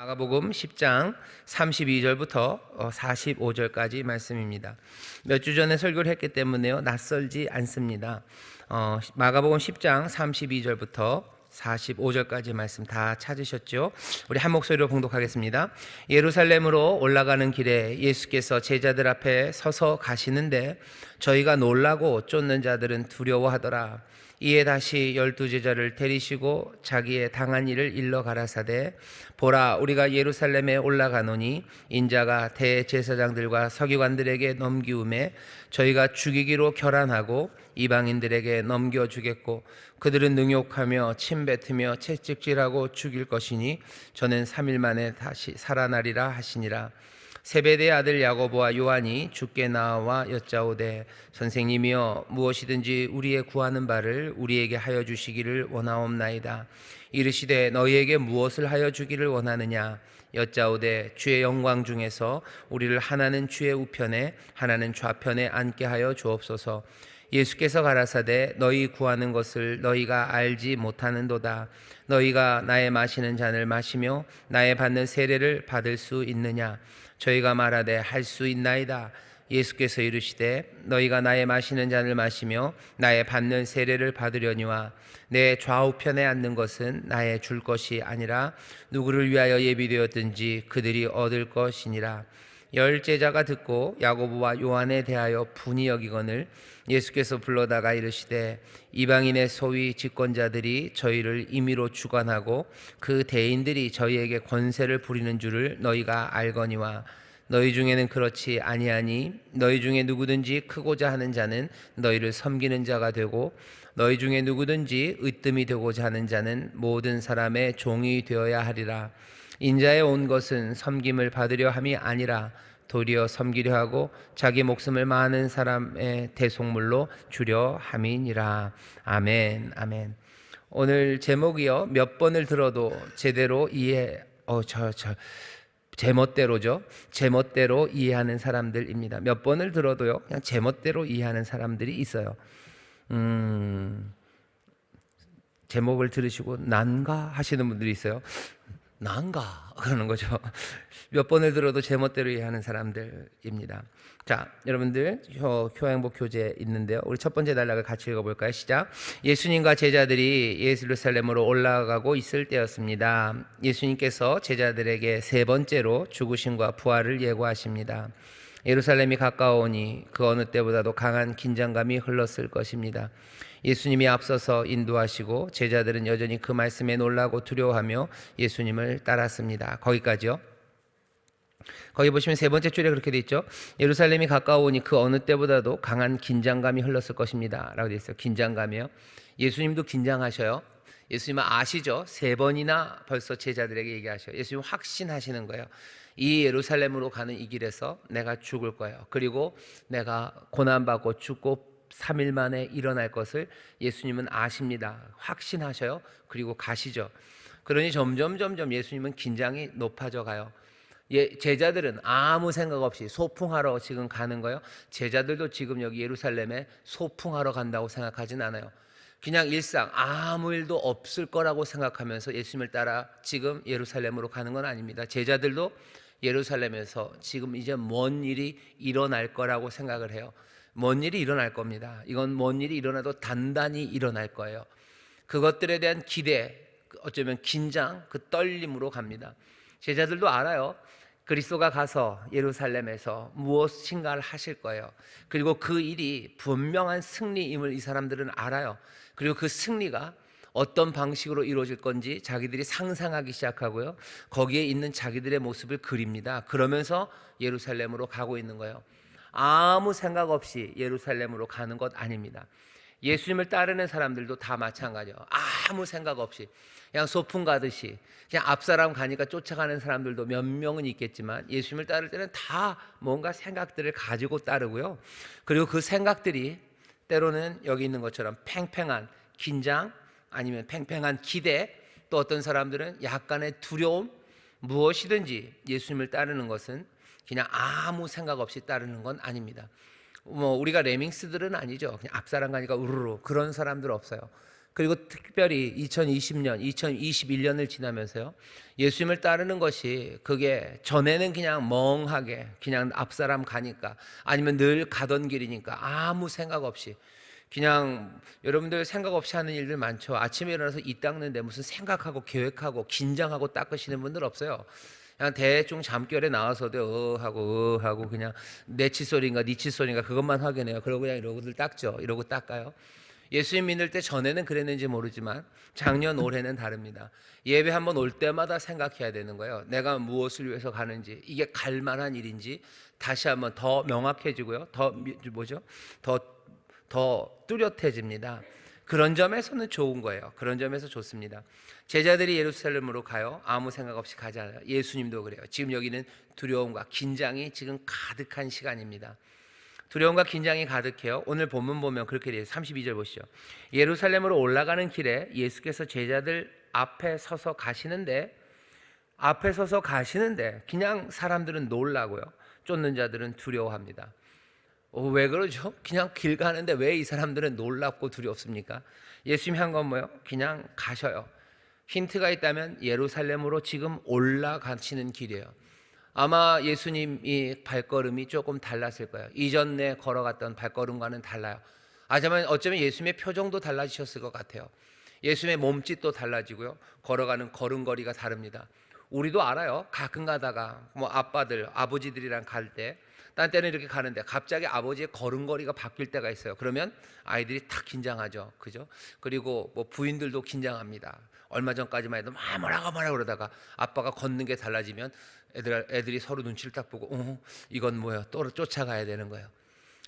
마가복음 10장 32절부터 45절까지 말씀입니다. 몇 주 전에 설교를 했기 때문에요, 낯설지 않습니다. 마가복음 10장 32절부터 45절까지 말씀 다 찾으셨죠? 우리 한 목소리로 봉독하겠습니다. 예루살렘으로 올라가는 길에 예수께서 제자들 앞에 서서 가시는데 저희가 놀라고 쫓는 자들은 두려워하더라. 이에 다시 12제자를 데리시고 자기의 당한 일을 일러 가라사대, 보라, 우리가 예루살렘에 올라가노니 인자가 대제사장들과 서기관들에게 넘기움에 저희가 죽이기로 결안하고 이방인들에게 넘겨주겠고 그들은 능욕하며 침뱉으며 채찍질하고 죽일 것이니 저는 3일 만에 다시 살아나리라 하시니라. 세베대의 아들 야고보와 요한이 주께 나와 여짜오되, 선생님이여, 무엇이든지 우리의 구하는 바를 우리에게 하여 주시기를 원하옵나이다. 이르시되, 너희에게 무엇을 하여 주기를 원하느냐? 여짜오되, 주의 영광 중에서 우리를 하나는 주의 우편에 하나는 좌편에 앉게 하여 주옵소서. 예수께서 가라사대, 너희 구하는 것을 너희가 알지 못하는도다. 너희가 나의 마시는 잔을 마시며 나의 받는 세례를 받을 수 있느냐? 저희가 말하되 할 수 있나이다. 예수께서 이르시되, 너희가 나의 마시는 잔을 마시며 나의 받는 세례를 받으려니와 내 좌우편에 앉는 것은 나의 줄 것이 아니라 누구를 위하여 예비되었든지 그들이 얻을 것이니라. 10제자가 듣고 야고보와 요한에 대하여 분이 여기거늘 예수께서 불러다가 이르시되, 이방인의 소위 집권자들이 저희를 임의로 주관하고 그 대인들이 저희에게 권세를 부리는 줄을 너희가 알거니와 너희 중에는 그렇지 아니하니 너희 중에 누구든지 크고자 하는 자는 너희를 섬기는 자가 되고 너희 중에 누구든지 으뜸이 되고자 하는 자는 모든 사람의 종이 되어야 하리라. 인자에 온 것은 섬김을 받으려 함이 아니라 도리어 섬기려 하고 자기 목숨을 많은 사람의 대속물로 주려 함이니라. 아멘, 아멘. 오늘 제목이요, 몇 번을 들어도 제대로 제멋대로죠. 제멋대로 이해하는 사람들입니다. 몇 번을 들어도요, 그냥 제멋대로 이해하는 사람들이 있어요. 제목을 들으시고 난가 하시는 분들이 있어요. 난가 그러는 거죠. 몇 번을 들어도 제멋대로 이해하는 사람들입니다. 자, 여러분들 교행복 교재 있는데요, 우리 첫 번째 단락을 같이 읽어볼까요? 시작. 예수님과 제자들이 예루살렘으로 올라가고 있을 때였습니다. 예수님께서 제자들에게 세 번째로 죽으심과 부활을 예고하십니다. 예루살렘이 가까워오니 그 어느 때보다도 강한 긴장감이 흘렀을 것입니다. 예수님이 앞서서 인도하시고 제자들은 여전히 그 말씀에 놀라고 두려워하며 예수님을 따랐습니다. 거기까지요. 거기 보시면 세 번째 줄에 그렇게 돼 있죠. 예루살렘이 가까워오니 그 어느 때보다도 강한 긴장감이 흘렀을 것입니다 라고 돼 있어요. 긴장감이요. 예수님도 긴장하셔요. 예수님은 아시죠? 세 번이나 벌써 제자들에게 얘기하셔요. 예수님 확신하시는 거예요. 이 예루살렘으로 가는 이 길에서 내가 죽을 거예요. 그리고 내가 고난받고 죽고 3일 만에 일어날 것을 예수님은 아십니다. 확신하셔요. 그리고 가시죠. 그러니 점점 예수님은 긴장이 높아져 가요. 제자들은 아무 생각 없이 소풍하러 지금 가는 거예요. 제자들도 지금 여기 예루살렘에 소풍하러 간다고 생각하진 않아요. 그냥 일상 아무 일도 없을 거라고 생각하면서 예수님을 따라 지금 예루살렘으로 가는 건 아닙니다. 제자들도 예루살렘에서 지금 이제 뭔 일이 일어날 거라고 생각을 해요. 뭔 일이 일어날 겁니다. 이건 뭔 일이 일어나도 단단히 일어날 거예요. 그것들에 대한 기대, 어쩌면 긴장, 그 떨림으로 갑니다. 제자들도 알아요. 그리스도가 가서 예루살렘에서 무엇인가를 하실 거예요. 그리고 그 일이 분명한 승리임을 이 사람들은 알아요. 그리고 그 승리가 어떤 방식으로 이루어질 건지 자기들이 상상하기 시작하고요, 거기에 있는 자기들의 모습을 그립니다. 그러면서 예루살렘으로 가고 있는 거예요. 아무 생각 없이 예루살렘으로 가는 것 아닙니다. 예수님을 따르는 사람들도 다 마찬가지예요. 아무 생각 없이 그냥 소풍 가듯이 그냥 앞사람 가니까 쫓아가는 사람들도 몇 명은 있겠지만 예수님을 따를 때는 다 뭔가 생각들을 가지고 따르고요. 그리고 그 생각들이 때로는 여기 있는 것처럼 팽팽한 긴장, 아니면 팽팽한 기대, 또 어떤 사람들은 약간의 두려움, 무엇이든지 예수님을 따르는 것은 그냥 아무 생각 없이 따르는 건 아닙니다. 우리가 레밍스들은 아니죠. 그냥 앞사람 가니까 우르르 그런 사람들 없어요. 그리고 특별히 2020년, 2021년을 지나면서요, 예수님을 따르는 것이 그게 전에는 그냥 멍하게 그냥 앞사람 가니까 아니면 늘 가던 길이니까 아무 생각 없이 그냥 여러분들 생각 없이 하는 일들 많죠. 아침에 일어나서 이 닦는데 무슨 생각하고 계획하고 긴장하고 닦으시는 분들 없어요. 그냥 대충 잠결에 나와서도 하고 그냥 내 칫솔인가 네 칫솔인가 그것만 확인해요. 그러고 그냥 이러고들 닦죠. 이러고 닦아요. 예수님 믿을 때 전에는 그랬는지 모르지만 작년 올해는 다릅니다. 예배 한번 올 때마다 생각해야 되는 거예요. 내가 무엇을 위해서 가는지, 이게 갈 만한 일인지 다시 한번 더 명확해지고요. 더 뚜렷해집니다. 그런 점에서는 좋은 거예요. 그런 점에서 좋습니다. 제자들이 예루살렘으로 가요. 아무 생각 없이 가잖아요. 예수님도 그래요. 지금 여기는 두려움과 긴장이 지금 가득한 시간입니다. 두려움과 긴장이 가득해요. 오늘 본문 보면 그렇게 돼요. 32절 보시죠. 예루살렘으로 올라가는 길에 예수께서 제자들 앞에 서서 가시는데 그냥 사람들은 놀라고요. 쫓는 자들은 두려워합니다. 왜 그러죠? 그냥 길 가는데 왜 이 사람들은 놀랍고 두렵습니까? 예수님이 한 건 뭐예요? 그냥 가셔요. 힌트가 있다면 예루살렘으로 지금 올라가시는 길이에요. 아마 예수님이 발걸음이 조금 달랐을 거예요. 이전에 걸어갔던 발걸음과는 달라요. 하지만 어쩌면 예수님의 표정도 달라지셨을 것 같아요. 예수님의 몸짓도 달라지고요. 걸어가는 걸음걸이가 다릅니다. 우리도 알아요. 가끔 가다가 아버지들이랑 갈 때, 딴 때는 이렇게 가는데 갑자기 아버지의 걸음걸이가 바뀔 때가 있어요. 그러면 아이들이 탁 긴장하죠. 그죠? 그리고 부인들도 긴장합니다. 얼마 전까지만 해도 뭐라고 그러다가 아빠가 걷는 게 달라지면 애들이 서로 눈치를 딱 보고 이건 뭐야? 또 쫓아가야 되는 거예요.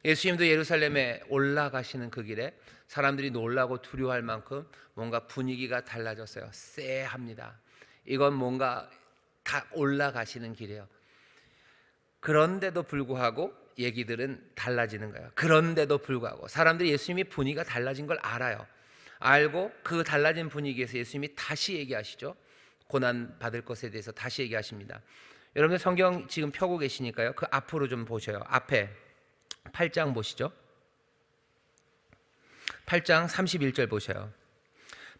예수님도 예루살렘에 올라가시는 그 길에 사람들이 놀라고 두려워할 만큼 뭔가 분위기가 달라졌어요. 쎄합니다. 이건 뭔가 다 올라가시는 길이에요. 그런데도 불구하고 얘기들은 달라지는 거예요. 그런데도 불구하고 사람들이 예수님이 분위기가 달라진 걸 알아요. 알고 그 달라진 분위기에서 예수님이 다시 얘기하시죠. 고난 받을 것에 대해서 다시 얘기하십니다. 여러분들 성경 지금 펴고 계시니까요. 그 앞으로 좀 보셔요. 앞에 8장 보시죠. 8장 31절 보셔요.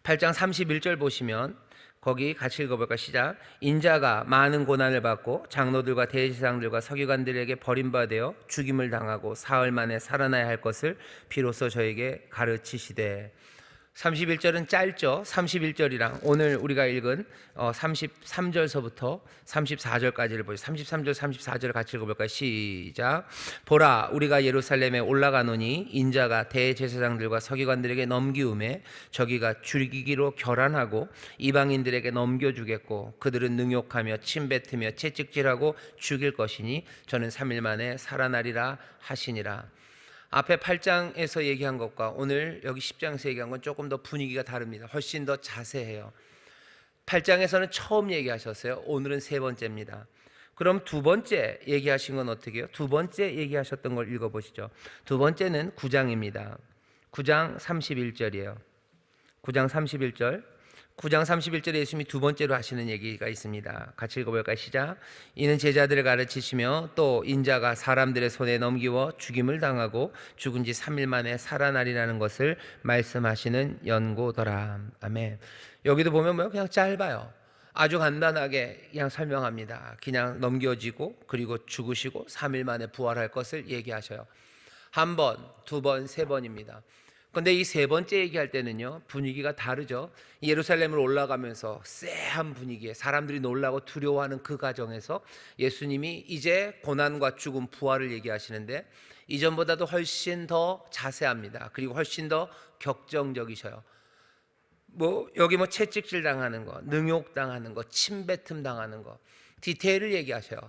8장 31절 보시면 거기 같이 읽어볼까요? 시작. 인자가 많은 고난을 받고 장로들과 대제사장들과 서기관들에게 버림받아 죽임을 당하고 사흘 만에 살아나야 할 것을 비로소 저에게 가르치시되. 31절은 짧죠. 31절이랑 오늘 우리가 읽은 33절서부터 34절까지를 보죠. 33절 34절을 같이 읽어볼까요? 시작. 보라, 우리가 예루살렘에 올라가노니 인자가 대제사장들과 서기관들에게 넘기움에 저기가 죽이기로 결안하고 이방인들에게 넘겨주겠고 그들은 능욕하며 침뱉으며 채찍질하고 죽일 것이니 저는 3일 만에 살아나리라 하시니라. 앞에 8장에서 얘기한 것과 오늘 여기 10장에서 얘기한 건 조금 더 분위기가 다릅니다. 훨씬 더 자세해요. 8장에서는 처음 얘기하셨어요. 오늘은 세 번째입니다. 그럼 두 번째 얘기하신 건 어떻게 해요? 두 번째 얘기하셨던 걸 읽어보시죠. 두 번째는 9장입니다. 9장 31절이에요. 9장 31절. 9장 31절에 예수님이 두 번째로 하시는 얘기가 있습니다. 같이 읽어볼까요? 시작. 이는 제자들을 가르치시며 또 인자가 사람들의 손에 넘기워 죽임을 당하고 죽은 지 3일 만에 살아나리라는 것을 말씀하시는 연고더라. 아멘. 여기도 보면 그냥 짧아요. 아주 간단하게 그냥 설명합니다. 그냥 넘겨지고 그리고 죽으시고 3일 만에 부활할 것을 얘기하셔요. 한 번, 두 번, 세 번입니다. 근데 이 세 번째 얘기할 때는요, 분위기가 다르죠. 예루살렘을 올라가면서 쎄한 분위기에 사람들이 놀라고 두려워하는 그 과정에서 예수님이 이제 고난과 죽음, 부활을 얘기하시는데 이전보다도 훨씬 더 자세합니다. 그리고 훨씬 더 격정적이셔요. 여기 채찍질 당하는 거, 능욕 당하는 거, 침뱉음 당하는 거, 디테일을 얘기하셔요.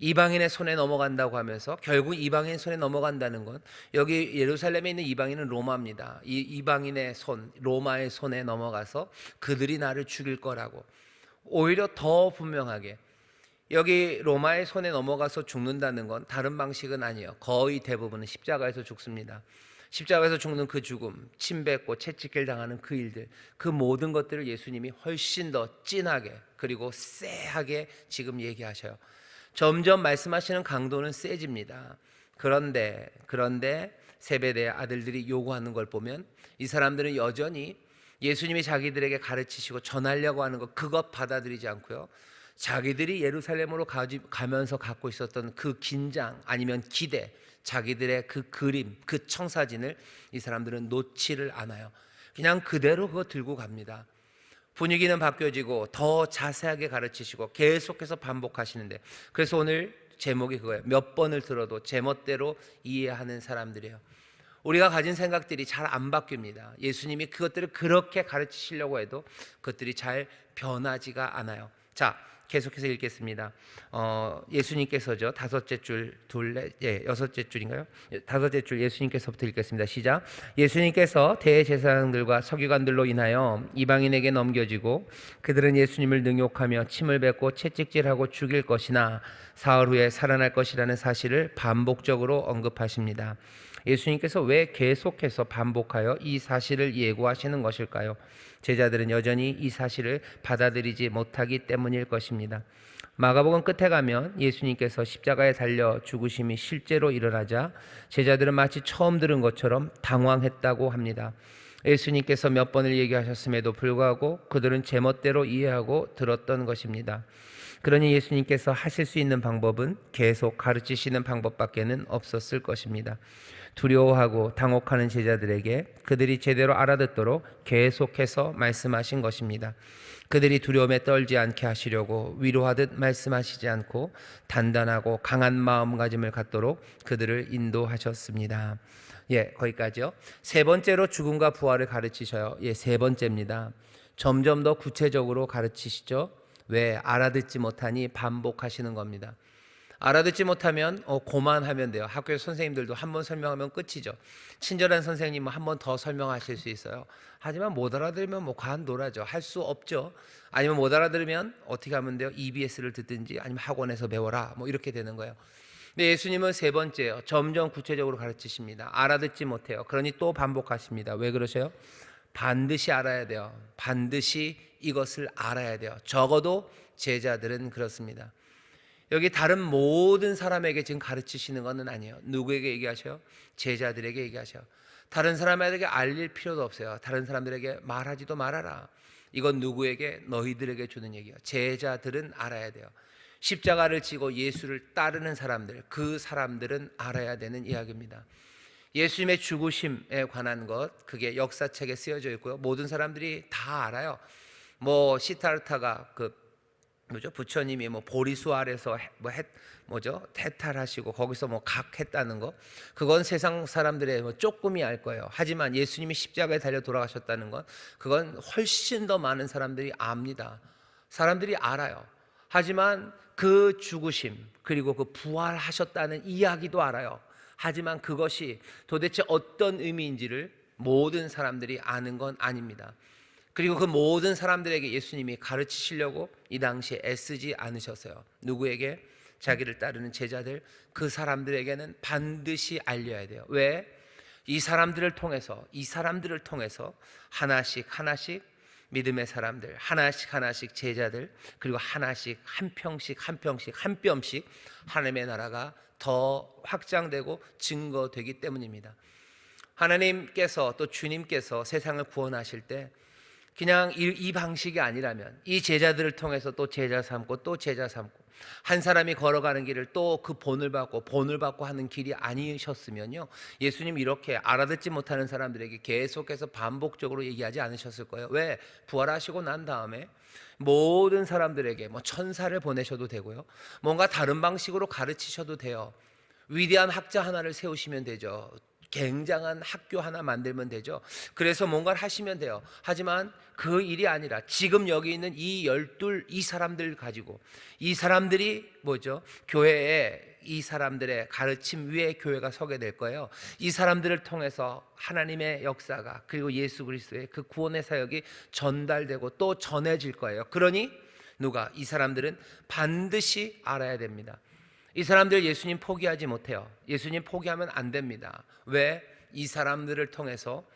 이방인의 손에 넘어간다고 하면서 결국 이방인 손에 넘어간다는 건 여기 예루살렘에 있는 이방인은 로마입니다. 이 이방인의 손, 로마의 손에 넘어가서 그들이 나를 죽일 거라고. 오히려 더 분명하게 여기 로마의 손에 넘어가서 죽는다는 건 다른 방식은 아니에요. 거의 대부분은 십자가에서 죽습니다. 십자가에서 죽는 그 죽음, 침뱉고 채찍질 당하는 그 일들, 그 모든 것들을 예수님이 훨씬 더 진하게 그리고 쎄하게 지금 얘기하셔요. 점점 말씀하시는 강도는 세집니다. 그런데 세베대의 아들들이 요구하는 걸 보면 이 사람들은 여전히 예수님이 자기들에게 가르치시고 전하려고 하는 것, 그것 받아들이지 않고요, 자기들이 예루살렘으로 가면서 갖고 있었던 그 긴장 아니면 기대, 자기들의 그 그림, 그 청사진을 이 사람들은 놓지를 않아요. 그냥 그대로 그거 들고 갑니다. 분위기는 바뀌어지고 더 자세하게 가르치시고 계속해서 반복하시는데, 그래서 오늘 제목이 그거예요. 몇 번을 들어도 제멋대로 이해하는 사람들이에요. 우리가 가진 생각들이 잘 안 바뀝니다. 예수님이 그것들을 그렇게 가르치시려고 해도 그것들이 잘 변하지가 않아요. 자, 계속해서 읽겠습니다. 예수님께서죠, 여섯째 줄인가요? 다섯째 줄 예수님께서부터 읽겠습니다. 시작. 예수님께서 대제사장들과 서기관들로 인하여 이방인에게 넘겨지고 그들은 예수님을 능욕하며 침을 뱉고 채찍질하고 죽일 것이나 사흘 후에 살아날 것이라는 사실을 반복적으로 언급하십니다. 예수님께서 왜 계속해서 반복하여 이 사실을 예고하시는 것일까요? 제자들은 여전히 이 사실을 받아들이지 못하기 때문일 것입니다. 마가복음 끝에 가면 예수님께서 십자가에 달려 죽으심이 실제로 일어나자 제자들은 마치 처음 들은 것처럼 당황했다고 합니다. 예수님께서 몇 번을 얘기하셨음에도 불구하고 그들은 제멋대로 이해하고 들었던 것입니다. 그러니 예수님께서 하실 수 있는 방법은 계속 가르치시는 방법밖에는 없었을 것입니다. 두려워하고 당혹하는 제자들에게 그들이 제대로 알아듣도록 계속해서 말씀하신 것입니다. 그들이 두려움에 떨지 않게 하시려고 위로하듯 말씀하시지 않고 단단하고 강한 마음가짐을 갖도록 그들을 인도하셨습니다. 거기까지요. 세 번째로 죽음과 부활을 가르치셔요. 세 번째입니다. 점점 더 구체적으로 가르치시죠. 왜? 알아듣지 못하니 반복하시는 겁니다. 알아듣지 못하면 고만하면 돼요. 학교 선생님들도 한 번 설명하면 끝이죠. 친절한 선생님은 한 번 더 설명하실 수 있어요. 하지만 못 알아들으면 관둬라죠. 할 수 없죠. 아니면 못 알아들으면 어떻게 하면 돼요? EBS를 듣든지 아니면 학원에서 배워라, 이렇게 되는 거예요. 근데 예수님은 세 번째요. 점점 구체적으로 가르치십니다. 알아듣지 못해요. 그러니 또 반복하십니다. 왜 그러셔요? 반드시 알아야 돼요. 반드시 이것을 알아야 돼요. 적어도 제자들은 그렇습니다. 여기 다른 모든 사람에게 지금 가르치시는 것은 아니에요. 누구에게 얘기하셔요? 제자들에게 얘기하셔요. 다른 사람에게 알릴 필요도 없어요. 다른 사람들에게 말하지도 말아라. 이건 누구에게? 너희들에게 주는 얘기예요. 제자들은 알아야 돼요. 십자가를 지고 예수를 따르는 사람들, 그 사람들은 알아야 되는 이야기입니다. 예수님의 죽으심에 관한 것, 그게 역사책에 쓰여져 있고요. 모든 사람들이 다 알아요. 시타르타가 부처님이 보리수 아래서 해탈하시고 거기서 각했다는 거, 그건 세상 사람들의 조금이 알 거예요. 하지만 예수님이 십자가에 달려 돌아가셨다는 건, 그건 훨씬 더 많은 사람들이 압니다. 사람들이 알아요. 하지만 그 죽으심 그리고 그 부활하셨다는 이야기도 알아요. 하지만 그것이 도대체 어떤 의미인지를 모든 사람들이 아는 건 아닙니다. 그리고 그 모든 사람들에게 예수님이 가르치시려고 이 당시에 애쓰지 않으셨어요. 누구에게? 자기를 따르는 제자들, 그 사람들에게는 반드시 알려야 돼요. 왜? 이 사람들을 통해서 하나씩 믿음의 사람들, 하나씩 제자들, 그리고 하나씩 한 뼘씩 하나님의 나라가 더 확장되고 증거되기 때문입니다. 하나님께서, 또 주님께서 세상을 구원하실 때 그냥 이 방식이 아니라면, 이 제자들을 통해서 또 제자 삼고 또 제자 삼고, 한 사람이 걸어가는 길을 또 그 본을 받고 하는 길이 아니셨으면요, 예수님 이렇게 알아듣지 못하는 사람들에게 계속해서 반복적으로 얘기하지 않으셨을 거예요. 왜? 부활하시고 난 다음에 모든 사람들에게 천사를 보내셔도 되고요, 뭔가 다른 방식으로 가르치셔도 돼요. 위대한 학자 하나를 세우시면 되죠. 굉장한 학교 하나 만들면 되죠. 그래서 뭔가를 하시면 돼요. 하지만 그 일이 아니라 지금 여기 있는 이 사람들 가지고, 이 사람들이 교회에, 이 사람들의 가르침 위에 교회가 서게 될 거예요. 이 사람들을 통해서 하나님의 역사가, 그리고 예수 그리스도의 그 구원의 사역이 전달되고 또 전해질 거예요. 그러니 이 사람들은 반드시 알아야 됩니다. 이 사람들 예수님 포기하지 못해요. 예수님 포기하면 안 됩니다. 왜? 이 사람들을 통해서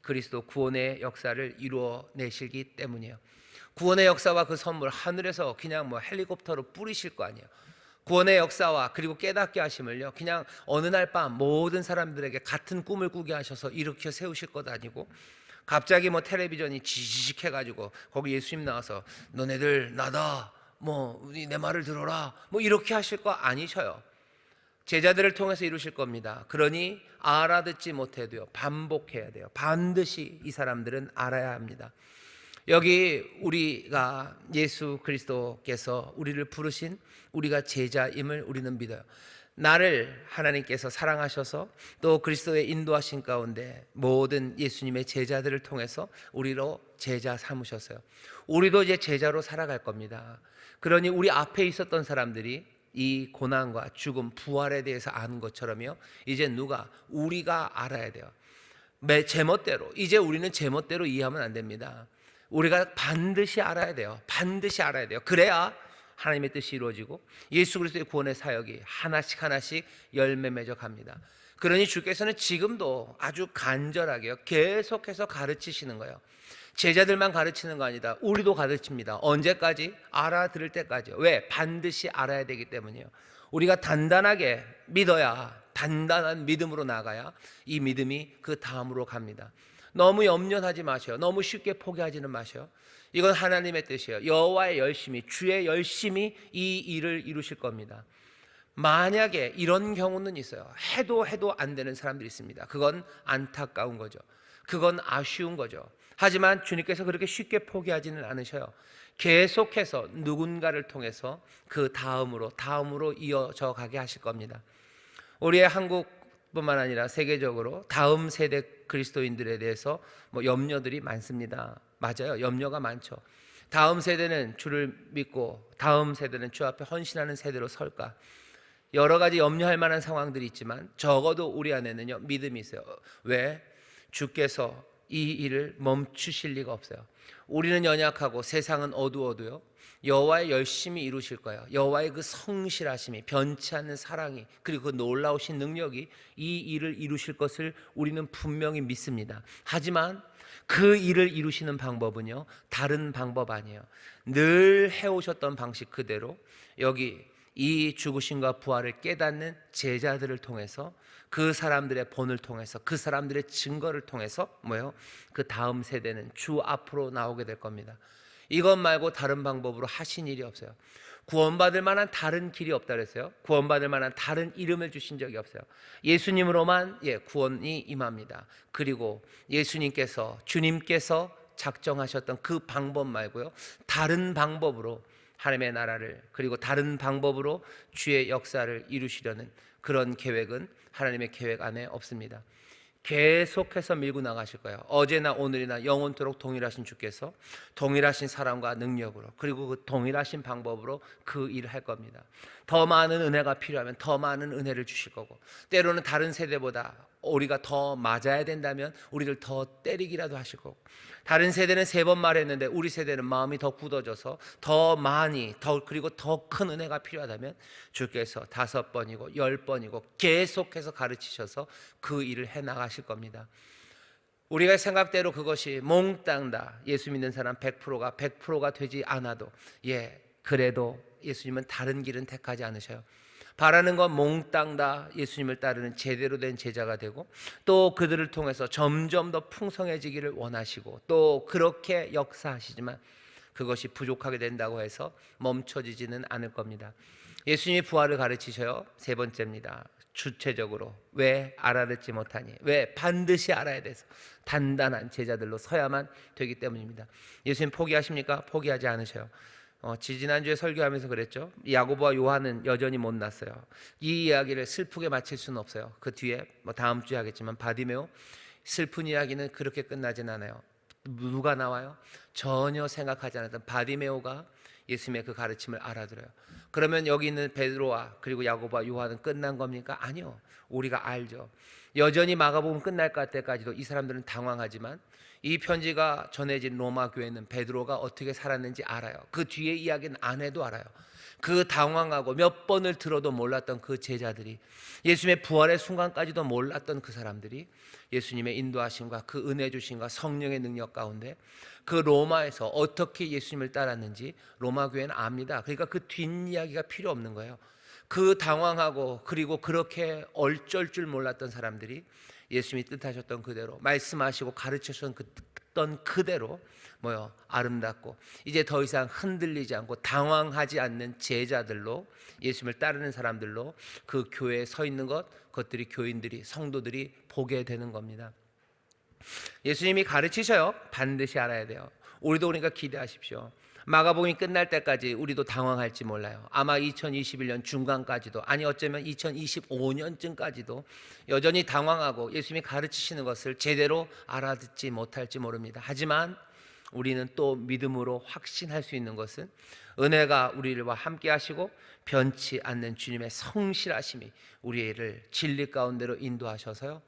그리스도 구원의 역사를 이루어내시기 때문이에요. 구원의 역사와 그 선물, 하늘에서 그냥 헬리콥터로 뿌리실 거 아니에요. 구원의 역사와 그리고 깨닫게 하심을요, 그냥 어느 날 밤 모든 사람들에게 같은 꿈을 꾸게 하셔서 일으켜 세우실 것 아니고, 갑자기 뭐 텔레비전이 지지직 해가지고 거기 예수님 나와서 너네들 나다, 뭐 내 말을 들어라, 뭐 이렇게 하실 거 아니셔요. 제자들을 통해서 이루실 겁니다. 그러니 알아듣지 못해도요, 반복해야 돼요. 반드시 이 사람들은 알아야 합니다. 여기 우리가 예수 그리스도께서 우리를 부르신 우리가 제자임을 우리는 믿어요. 나를 하나님께서 사랑하셔서 또 그리스도의 인도하신 가운데 모든 예수님의 제자들을 통해서 우리로 제자 삼으셨어요. 우리도 이제 제자로 살아갈 겁니다. 그러니 우리 앞에 있었던 사람들이 이 고난과 죽음, 부활에 대해서 아는 것처럼요, 이제 우리가 알아야 돼요. 제멋대로, 이제 우리는 제멋대로 이해하면 안 됩니다. 우리가 반드시 알아야 돼요. 반드시 알아야 돼요. 그래야 하나님의 뜻이 이루어지고 예수 그리스도의 구원의 사역이 하나씩 하나씩 열매 맺어 갑니다. 그러니 주께서는 지금도 아주 간절하게 계속해서 가르치시는 거예요. 제자들만 가르치는 거 아니다. 우리도 가르칩니다. 언제까지? 알아들을 때까지요. 왜? 반드시 알아야 되기 때문이에요. 우리가 단단하게 믿어야, 단단한 믿음으로 나가야 이 믿음이 그 다음으로 갑니다. 너무 염려하지 마세요. 너무 쉽게 포기하지는 마세요. 이건 하나님의 뜻이에요. 여호와의 열심히, 주의 열심히 이 일을 이루실 겁니다. 만약에 이런 경우는 있어요. 해도 안 되는 사람들이 있습니다. 그건 안타까운 거죠. 그건 아쉬운 거죠. 하지만 주님께서 그렇게 쉽게 포기하지는 않으셔요. 계속해서 누군가를 통해서 그 다음으로 이어져 가게 하실 겁니다. 우리의 한국뿐만 아니라 세계적으로 다음 세대 그리스도인들에 대해서 염려들이 많습니다. 맞아요. 염려가 많죠. 다음 세대는 주를 믿고 다음 세대는 주 앞에 헌신하는 세대로 설까? 여러 가지 염려할 만한 상황들이 있지만 적어도 우리 안에는요, 믿음이 있어요. 왜? 주께서 이 일을 멈추실 리가 없어요. 우리는 연약하고 세상은 어두워도요, 여호와의 열심히 이루실 거예요. 여호와의 그 성실하심이, 변치 않는 사랑이, 그리고 그 놀라우신 능력이 이 일을 이루실 것을 우리는 분명히 믿습니다. 하지만 그 일을 이루시는 방법은요, 다른 방법 아니에요. 늘 해오셨던 방식 그대로 여기 이 죽으심과 부활을 깨닫는 제자들을 통해서, 그 사람들의 본을 통해서, 그 사람들의 증거를 통해서 그 다음 세대는 주 앞으로 나오게 될 겁니다. 이것 말고 다른 방법으로 하신 일이 없어요. 구원받을 만한 다른 길이 없다 그랬어요. 구원받을 만한 다른 이름을 주신 적이 없어요. 예수님으로만 구원이 임합니다. 그리고 주님께서 작정하셨던 그 방법 말고요, 다른 방법으로 하나님의 나라를, 그리고 다른 방법으로 주의 역사를 이루시려는 그런 계획은 하나님의 계획 안에 없습니다. 계속해서 밀고 나가실 거예요. 어제나 오늘이나 영원토록 동일하신 주께서 동일하신 사랑과 능력으로, 그리고 그 동일하신 방법으로 그 일을 할 겁니다. 더 많은 은혜가 필요하면 더 많은 은혜를 주실 거고, 때로는 다른 세대보다 우리가 더 맞아야 된다면 우리를 더 때리기라도 하실 거고, 다른 세대는 3번 말했는데 우리 세대는 마음이 더 굳어져서 더 많이, 그리고 더 큰 은혜가 필요하다면 주께서 5번이고 10번이고 계속해서 가르치셔서 그 일을 해나가실 겁니다. 우리가 생각대로 그것이 몽땅 다 예수 믿는 사람 100%가 되지 않아도, 그래도 예수님은 다른 길은 택하지 않으셔요. 바라는 건 몽땅 다 예수님을 따르는 제대로 된 제자가 되고, 또 그들을 통해서 점점 더 풍성해지기를 원하시고, 또 그렇게 역사하시지만 그것이 부족하게 된다고 해서 멈춰지지는 않을 겁니다. 예수님이 부활을 가르치셔요. 3번째입니다. 주체적으로. 왜 알아듣지 못하니? 왜 반드시 알아야 돼서 단단한 제자들로 서야만 되기 때문입니다. 예수님 포기하십니까? 포기하지 않으셔요. 지난주에 설교하면서 그랬죠. 야고보와 요한은 여전히 못 났어요. 이 이야기를 슬프게 마칠 수는 없어요. 그 뒤에 다음 주에 하겠지만 바디메오, 슬픈 이야기는 그렇게 끝나진 않아요. 누가 나와요? 전혀 생각하지 않았던 바디메오가 예수님의 그 가르침을 알아들어요. 그러면 여기 있는 베드로와 그리고 야고보와 요한은 끝난 겁니까? 아니요. 우리가 알죠. 여전히 마가복음 끝날 것 때까지도 이 사람들은 당황하지만 이 편지가 전해진 로마 교회는 베드로가 어떻게 살았는지 알아요. 그 뒤에 이야기는 안 해도 알아요. 그 당황하고 몇 번을 들어도 몰랐던 그 제자들이, 예수님의 부활의 순간까지도 몰랐던 그 사람들이 예수님의 인도하심과 그 은혜 주심과 성령의 능력 가운데 그 로마에서 어떻게 예수님을 따랐는지 로마 교회는 압니다. 그러니까 그 뒷이야기가 필요 없는 거예요. 그 당황하고 그리고 그렇게 얼쩔 줄 몰랐던 사람들이 예수님이 뜻하셨던 그대로 말씀하시고 가르치셨던 있던 그대로 아름답고 이제 더 이상 흔들리지 않고 당황하지 않는 제자들로, 예수님을 따르는 사람들로 그 교회에 서 있는 그것들이 교인들이, 성도들이 보게 되는 겁니다. 예수님이 가르치셔요. 반드시 알아야 돼요. 우리도 그러니까 기대하십시오. 마가복음이 끝날 때까지 우리도 당황할지 몰라요. 아마 2021년 중간까지도, 아니 어쩌면 2025년쯤까지도 여전히 당황하고 예수님이 가르치시는 것을 제대로 알아듣지 못할지 모릅니다. 하지만 우리는 또 믿음으로 확신할 수 있는 것은 은혜가 우리와 함께 하시고 변치 않는 주님의 성실하심이 우리를 진리 가운데로 인도하셔서요,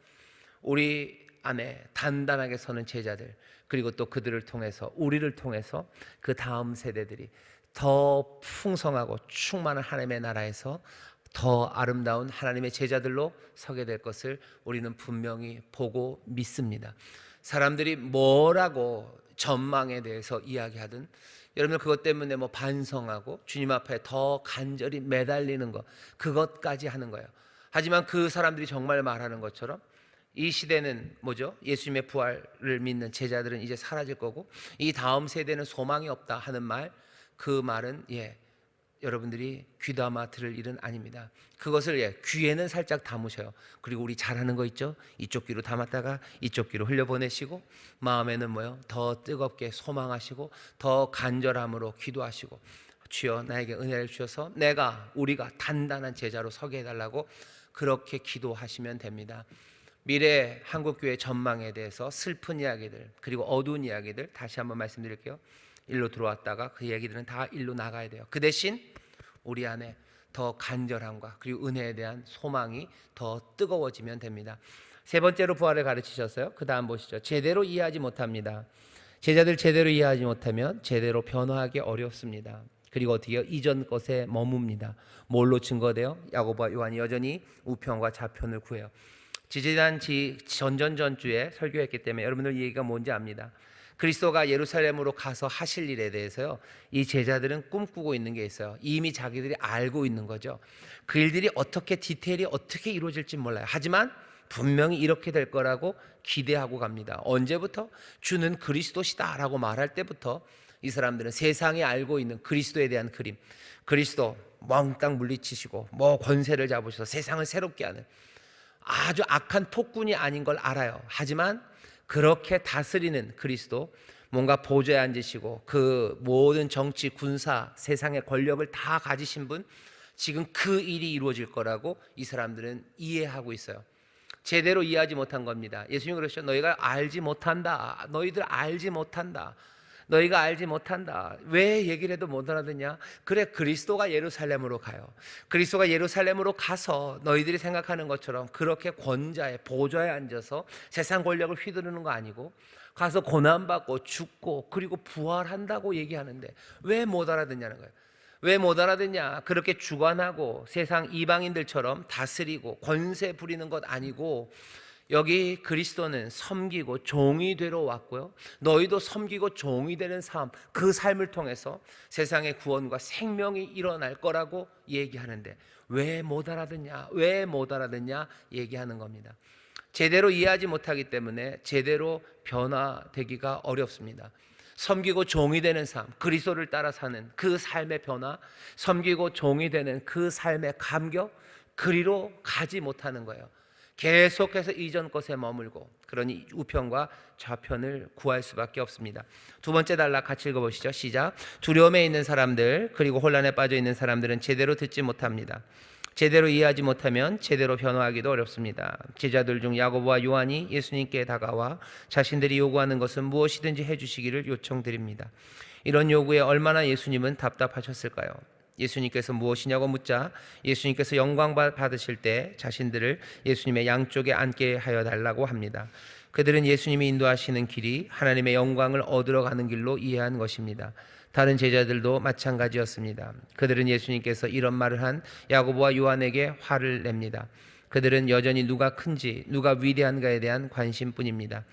우리 안에 단단하게 서는 제자들, 그리고 또 그들을 통해서, 우리를 통해서 그 다음 세대들이 더 풍성하고 충만한 하나님의 나라에서 더 아름다운 하나님의 제자들로 서게 될 것을 우리는 분명히 보고 믿습니다. 사람들이 뭐라고 전망에 대해서 이야기하든 여러분 그것 때문에 반성하고 주님 앞에 더 간절히 매달리는 것, 그것까지 하는 거예요. 하지만 그 사람들이 정말 말하는 것처럼 이 시대는 예수님의 부활을 믿는 제자들은 이제 사라질 거고 이 다음 세대는 소망이 없다 하는 말, 그 말은 여러분들이 귀담아 들을 일은 아닙니다. 그것을 귀에는 살짝 담으셔요. 그리고 우리 잘하는 거 있죠? 이쪽 귀로 담았다가 이쪽 귀로 흘려보내시고 마음에는 더 뜨겁게 소망하시고 더 간절함으로 기도하시고, 주여 나에게 은혜를 주셔서 우리가 단단한 제자로 서게 해달라고 그렇게 기도하시면 됩니다. 미래 한국교회 전망에 대해서 슬픈 이야기들, 그리고 어두운 이야기들 다시 한번 말씀드릴게요. 일로 들어왔다가 그 얘기들은 다 일로 나가야 돼요. 그 대신 우리 안에 더 간절함과 그리고 은혜에 대한 소망이 더 뜨거워지면 됩니다. 세 번째로 부활을 가르치셨어요. 그 다음 보시죠. 제대로 이해하지 못합니다. 제자들 제대로 이해하지 못하면 제대로 변화하기 어렵습니다. 그리고 어떻게 해요? 이전 것에 머뭅니다. 뭘로 증거돼요? 야고보와 요한이 여전히 우편과 좌편을 구해요. 지지난 전전주에 설교했기 때문에 여러분들 이 얘기가 뭔지 압니다. 그리스도가 예루살렘으로 가서 하실 일에 대해서요, 이 제자들은 꿈꾸고 있는 게 있어요. 이미 자기들이 알고 있는 거죠. 그 일들이 디테일이 어떻게 이루어질지 몰라요. 하지만 분명히 이렇게 될 거라고 기대하고 갑니다. 언제부터? 주는 그리스도시다 라고 말할 때부터 이 사람들은 세상이 알고 있는 그리스도에 대한 그림, 그리스도 몽땅 물리치시고 권세를 잡으셔서 세상을 새롭게 하는 아주 악한 폭군이 아닌 걸 알아요. 하지만 그렇게 다스리는 그리스도, 뭔가 보좌에 앉으시고 그 모든 정치, 군사, 세상의 권력을 다 가지신 분, 지금 그 일이 이루어질 거라고 이 사람들은 이해하고 있어요. 제대로 이해하지 못한 겁니다. 예수님이 그러셨죠. 너희가 알지 못한다. 너희들 알지 못한다. 너희가 알지 못한다. 왜 얘기를 해도 못 알아듣냐? 그래, 그리스도가 예루살렘으로 가요. 그리스도가 예루살렘으로 가서 너희들이 생각하는 것처럼 그렇게 권좌에, 보좌에 앉아서 세상 권력을 휘두르는 거 아니고 가서 고난받고 죽고 그리고 부활한다고 얘기하는데 왜 못 알아듣냐는 거예요. 왜 못 알아듣냐? 그렇게 주관하고 세상 이방인들처럼 다스리고 권세 부리는 것 아니고, 여기 그리스도는 섬기고 종이 되러 왔고요, 너희도 섬기고 종이 되는 삶, 그 삶을 통해서 세상의 구원과 생명이 일어날 거라고 얘기하는데 왜 못 알아듣냐? 왜 못 알아듣냐? 얘기하는 겁니다. 제대로 이해하지 못하기 때문에 제대로 변화되기가 어렵습니다. 섬기고 종이 되는 삶, 그리스도를 따라 사는 그 삶의 변화, 섬기고 종이 되는 그 삶의 감격, 그리로 가지 못하는 거예요. 계속해서 이전 것에 머물고, 그러니 우편과 좌편을 구할 수밖에 없습니다. 두 번째 단락 같이 읽어보시죠. 시작. 두려움에 있는 사람들, 그리고 혼란에 빠져 있는 사람들은 제대로 듣지 못합니다. 제대로 이해하지 못하면 제대로 변화하기도 어렵습니다. 제자들 중 야고보와 요한이 예수님께 다가와 자신들이 요구하는 것은 무엇이든지 해주시기를 요청드립니다. 이런 요구에 얼마나 예수님은 답답하셨을까요? 예수님께서 무엇이냐고 묻자 예수님께서 영광 받으실 때 자신들을 예수님의 양쪽에 앉게 하여 달라고 합니다. 그들은 예수님이 인도하시는 길이 하나님의 영광을 얻으러 가는 길로 이해한 것입니다. 다른 제자들도 마찬가지였습니다. 그들은 예수님께서 이런 말을 한 야고보와 요한에게 화를 냅니다. 그들은 여전히 누가 큰지, 누가 위대한가에 대한 관심뿐입니다.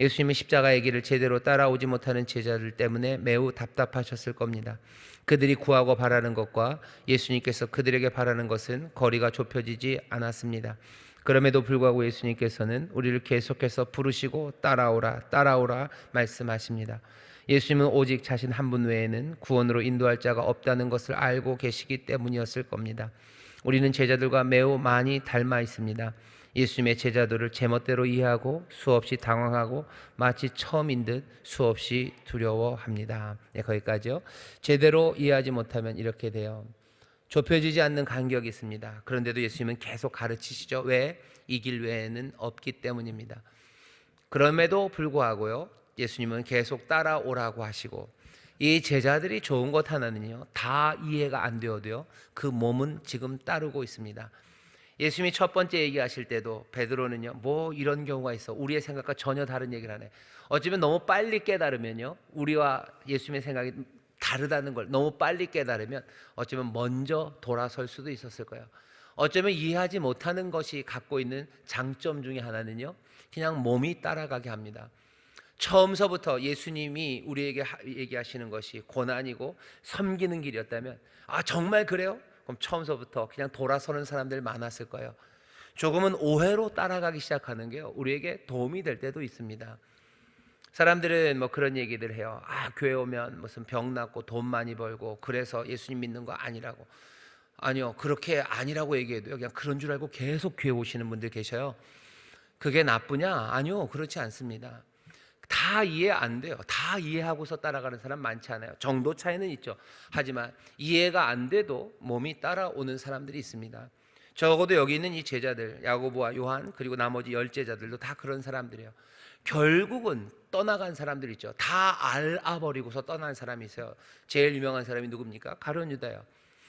예수님은 십자가의 길을 제대로 따라오지 못하는 제자들 때문에 매우 답답하셨을 겁니다. 그들이 구하고 바라는 것과 예수님께서 그들에게 바라는 것은 거리가 좁혀지지 않았습니다. 그럼에도 불구하고 예수님께서는 우리를 계속해서 부르시고 따라오라 따라오라 말씀하십니다. 예수님은 오직 자신 한 분 외에는 구원으로 인도할 자가 없다는 것을 알고 계시기 때문이었을 겁니다. 우리는 제자들과 매우 많이 닮아 있습니다. 예수님의 제자들을 제멋대로 이해하고 수없이 당황하고 마치 처음인 듯 수없이 두려워합니다. 네, 거기까지요. 제대로 이해하지 못하면 이렇게 돼요. 좁혀지지 않는 간격이 있습니다. 그런데도 예수님은 계속 가르치시죠. 왜? 이 길 외에는 없기 때문입니다. 그럼에도 불구하고요, 예수님은 계속 따라오라고 하시고, 이 제자들이 좋은 것 하나는요, 다 이해가 안 되어도요, 그 몸은 지금 따르고 있습니다. 예수님이 첫 번째 얘기하실 때도 베드로는요, 뭐 이런 경우가 있어, 우리의 생각과 전혀 다른 얘기를 하네. 어쩌면 너무 빨리 깨달으면요, 우리와 예수님의 생각이 다르다는 걸 너무 빨리 깨달으면 어쩌면 먼저 돌아설 수도 있었을 거예요. 어쩌면 이해하지 못하는 것이 갖고 있는 장점 중에 하나는요, 그냥 몸이 따라가게 합니다. 처음서부터 예수님이 우리에게 얘기하시는 것이 고난이고 섬기는 길이었다면, 아 정말 그래요? 그럼 처음서부터 그냥 돌아서는 사람들 많았을 거예요. 조금은 오해로 따라가기 시작하는 게요, 우리에게 도움이 될 때도 있습니다. 사람들은 뭐 그런 얘기들 해요. 아 교회 오면 무슨 병 낫고 돈 많이 벌고 그래서 예수님 믿는 거 아니라고. 아니요, 그렇게 아니라고 얘기해도요, 그냥 그런 줄 알고 계속 교회 오시는 분들 계셔요. 그게 나쁘냐? 아니요, 그렇지 않습니다. 다 이해 안 돼요. 다 이해하고서 따라가는 사람 많지 않아요. 정도 차이는 있죠. 하지만 이해가 안 돼도 몸이 따라오는 사람들이 있습니다. 적어도 여기 있는 이 제자들, 야고보와 요한, 그리고 나머지 10제자들도 다 그런 사람들이에요. 결국은 떠나간 사람들 있죠. 다 알아버리고서 떠난 사람이 있어요. 제일 유명한 사람이 누굽니까? 가룟 유다요.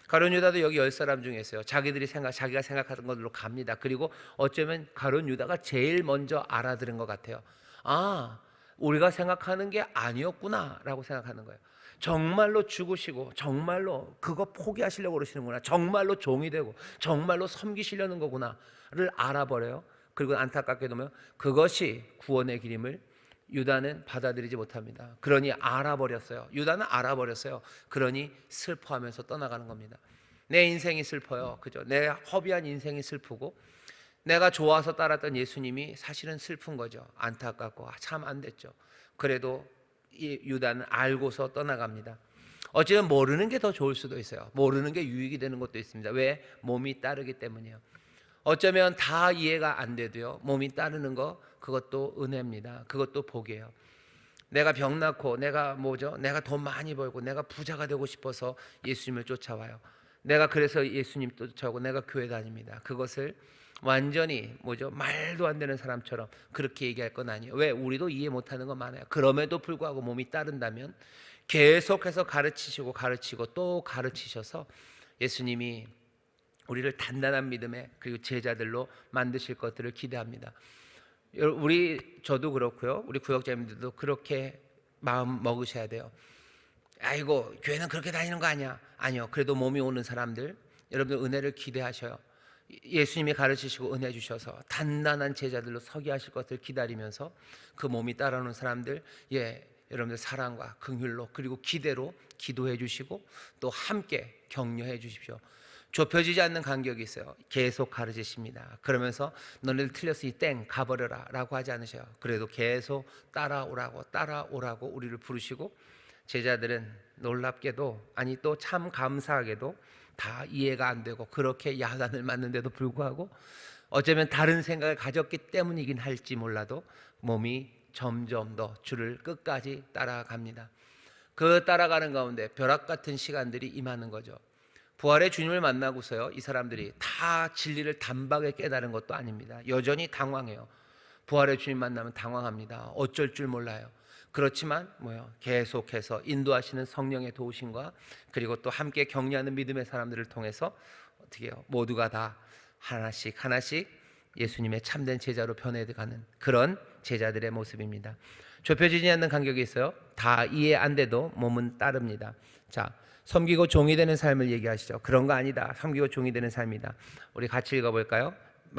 가룟 유다도 여기 10사람 중에 있어요. 자기가 생각하던 것으로 갑니다. 그리고 어쩌면 가룟 유다가 제일 먼저 알아들은 것 같아요. 아, 우리가 생각하는 게 아니었구나 라고 생각하는 거예요. 정말로 죽으시고 정말로 그거 포기하시려고 그러시는구나, 정말로 종이 되고 정말로 섬기시려는 거구나를 알아버려요. 그리고 안타깝게도 그것이 구원의 길임을 유다는 받아들이지 못합니다. 그러니 알아버렸어요. 유다는 알아버렸어요. 그러니 슬퍼하면서 떠나가는 겁니다. 내 인생이 슬퍼요. 그죠? 내 허비한 인생이 슬프고 내가 좋아서 따랐던 예수님이 사실은 슬픈 거죠. 안타깝고 참 안 됐죠. 그래도 이 유다는 알고서 떠나갑니다. 어쩌면 모르는 게 더 좋을 수도 있어요. 모르는 게 유익이 되는 것도 있습니다. 왜? 몸이 따르기 때문이에요. 어쩌면 다 이해가 안 돼도요, 몸이 따르는 거, 그것도 은혜입니다. 그것도 복이에요. 내가 병 낳고 내가 돈 많이 벌고 내가 부자가 되고 싶어서 예수님을 쫓아와요. 내가 그래서 예수님 쫓아오고 내가 교회 다닙니다. 그것을 완전히 말도 안 되는 사람처럼 그렇게 얘기할 건 아니에요. 왜? 우리도 이해 못하는 건 많아요. 그럼에도 불구하고 몸이 따른다면 계속해서 가르치고 또 가르치셔서 예수님이 우리를 단단한 믿음의 그리고 제자들로 만드실 것들을 기대합니다. 저도 그렇고요, 우리 구역자님들도 그렇게 마음 먹으셔야 돼요. 아이고 교회는 그렇게 다니는 거 아니야. 아니요, 그래도 몸이 오는 사람들, 여러분들 은혜를 기대하셔요. 예수님이 가르치시고 은혜 주셔서 단단한 제자들로 서게 하실 것을 기다리면서 그 몸이 따라오는 사람들, 여러분들 사랑과 긍휼로 그리고 기대로 기도해 주시고 또 함께 격려해 주십시오. 좁혀지지 않는 간격이 있어요. 계속 가르치십니다. 그러면서 너네들 틀렸으니 땡 가버려라 라고 하지 않으셔요. 그래도 계속 따라오라고 우리를 부르시고, 제자들은 놀랍게도 또 참 감사하게도 다 이해가 안 되고 그렇게 야단을 맞는데도 불구하고 어쩌면 다른 생각을 가졌기 때문이긴 할지 몰라도 몸이 점점 더 주를 끝까지 따라갑니다. 그 따라가는 가운데 벼락 같은 시간들이 임하는 거죠. 부활의 주님을 만나고서요, 이 사람들이 다 진리를 단박에 깨달은 것도 아닙니다. 여전히 당황해요. 부활의 주님 만나면 당황합니다. 어쩔 줄 몰라요. 그렇지만 계속해서 인도하시는 성령의 도우심과 그리고 또 함께 격려하는 믿음의 사람들을 통해서 어떻게 해요? 모두가 다 하나씩 예수님의 참된 제자로 변해가는 그런 제자들의 모습입니다. 좁혀지지 않는 간격이 있어요. 다 이해 안 돼도 몸은 따릅니다. 자, 섬기고 종이 되는 삶을 얘기하시죠. 그런 거 아니다. 섬기고 종이 되는 삶이다. 우리 같이 읽어볼까요?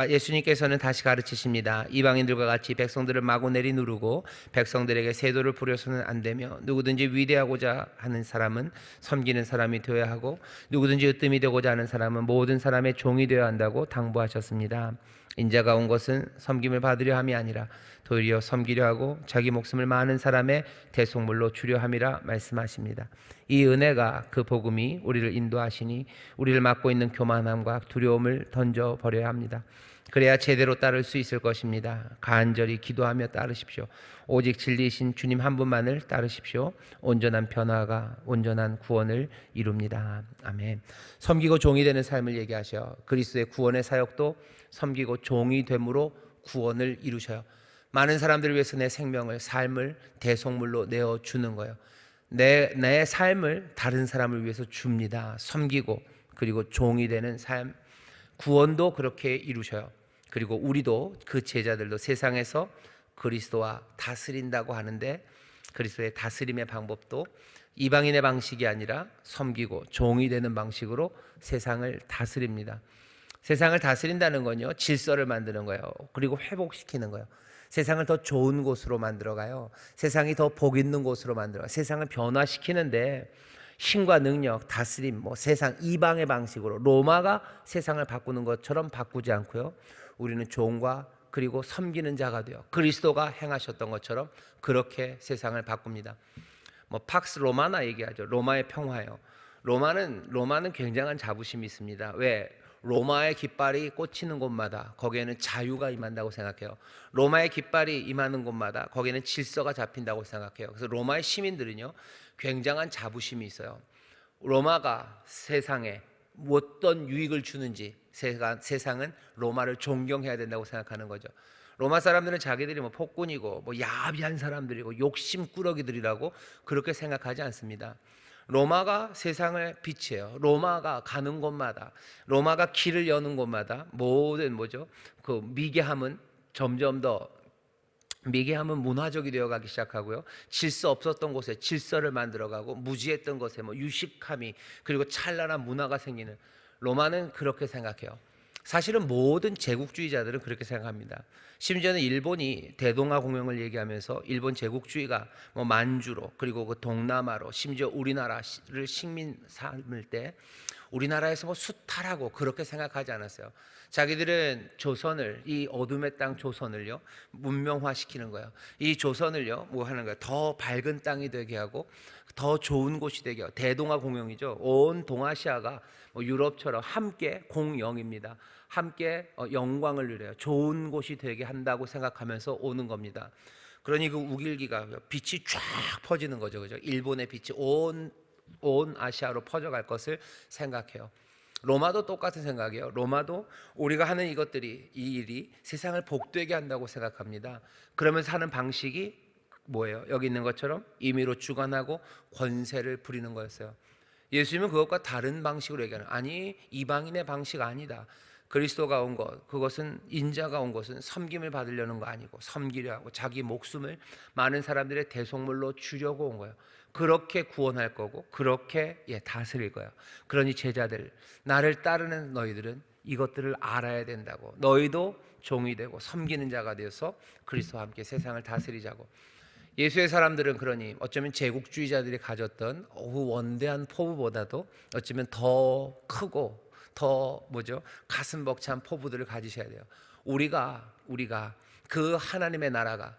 예수님께서는 다시 가르치십니다. 이방인들과 같이 백성들을 마구 내리누르고 백성들에게 세도를 부려서는 안 되며, 누구든지 위대하고자 하는 사람은 섬기는 사람이 되어야 하고, 누구든지 으뜸이 되고자 하는 사람은 모든 사람의 종이 되어야 한다고 당부하셨습니다. 인자가 온 것은 섬김을 받으려 함이 아니라 도리어 섬기려 하고 자기 목숨을 많은 사람의 대속물로 주려 함이라 말씀하십니다. 이 은혜가, 그 복음이 우리를 인도하시니 우리를 맡고 있는 교만함과 두려움을 던져버려야 합니다. 그래야 제대로 따를 수 있을 것입니다. 간절히 기도하며 따르십시오. 오직 진리이신 주님 한 분만을 따르십시오. 온전한 변화가 온전한 구원을 이룹니다. 아멘. 섬기고 종이 되는 삶을 얘기하셔. 그리스도의 구원의 사역도 섬기고 종이 됨으로 구원을 이루셔요. 많은 사람들을 위해서 내 생명을, 삶을 대속물로 내어주는 거예요. 내 삶을 다른 사람을 위해서 줍니다. 섬기고, 그리고 종이 되는 삶, 구원도 그렇게 이루셔요. 그리고 우리도, 그 제자들도 세상에서 그리스도와 다스린다고 하는데, 그리스도의 다스림의 방법도 이방인의 방식이 아니라 섬기고 종이 되는 방식으로 세상을 다스립니다. 세상을 다스린다는 건요, 질서를 만드는 거예요. 그리고 회복시키는 거예요. 세상을 더 좋은 곳으로 만들어가요. 세상이 더 복 있는 곳으로 만들어가요. 세상을 변화시키는데 힘과 능력, 다스림, 세상 이방의 방식으로 로마가 세상을 바꾸는 것처럼 바꾸지 않고요, 우리는 종과 그리고 섬기는 자가 되어 그리스도가 행하셨던 것처럼 그렇게 세상을 바꿉니다. 팍스 로마나 얘기하죠. 로마의 평화요. 로마는 굉장한 자부심이 있습니다. 왜? 로마의 깃발이 꽂히는 곳마다 거기에는 자유가 임한다고 생각해요. 로마의 깃발이 임하는 곳마다 거기에는 질서가 잡힌다고 생각해요. 그래서 로마의 시민들은요, 굉장한 자부심이 있어요. 로마가 세상에 어떤 유익을 주는지 세상은 로마를 존경해야 된다고 생각하는 거죠. 로마 사람들은 자기들이 폭군이고 야비한 사람들이고 욕심꾸러기들이라고 그렇게 생각하지 않습니다. 로마가 세상의 빛이에요. 로마가 가는 곳마다, 로마가 길을 여는 곳마다 모든 그 미개함은 점점 더 문화적이 되어가기 시작하고요, 질서 없었던 곳에 질서를 만들어가고, 무지했던 것에 유식함이, 그리고 찬란한 문화가 생기는, 로마는 그렇게 생각해요. 사실은 모든 제국주의자들은 그렇게 생각합니다. 심지어는 일본이 대동아 공영을 얘기하면서 일본 제국주의가 만주로, 그리고 그 동남아로, 심지어 우리나라를 식민 삼을 때 우리나라에서 수탈하고 그렇게 생각하지 않았어요. 자기들은 조선을, 이 어둠의 땅 조선을요, 문명화시키는 거예요. 이 조선을요, 하는 거예요? 더 밝은 땅이 되게 하고 더 좋은 곳이 되게 하고. 대동아 공영이죠. 온 동아시아가 유럽처럼 함께 공영입니다. 함께 영광을 누려요. 좋은 곳이 되게 한다고 생각하면서 오는 겁니다. 그러니 그 우길기가 빛이 쫙 퍼지는 거죠. 그죠? 일본의 빛이 온 아시아로 퍼져갈 것을 생각해요. 로마도 똑같은 생각이에요. 로마도 우리가 하는 이 일이 세상을 복되게 한다고 생각합니다. 그러면서 하는 방식이 뭐예요? 여기 있는 것처럼 임의로 주관하고 권세를 부리는 거였어요. 예수님은 그것과 다른 방식으로 얘기하는, 아니, 이방인의 방식 아니다. 그리스도가 온 것, 그것은, 인자가 온 것은 섬김을 받으려는 거 아니고 섬기려 하고 자기 목숨을 많은 사람들의 대속물로 주려고 온 거예요. 그렇게 구원할 거고 그렇게 다스릴 거예요. 그러니 제자들, 나를 따르는 너희들은 이것들을 알아야 된다고. 너희도 종이 되고 섬기는 자가 되어서 그리스도와 함께 세상을 다스리자고. 예수의 사람들은 그러니 어쩌면 제국주의자들이 가졌던 원대한 포부보다도 어쩌면 더 크고 더 가슴 벅찬 포부들을 가지셔야 돼요. 우리가 그 하나님의 나라가,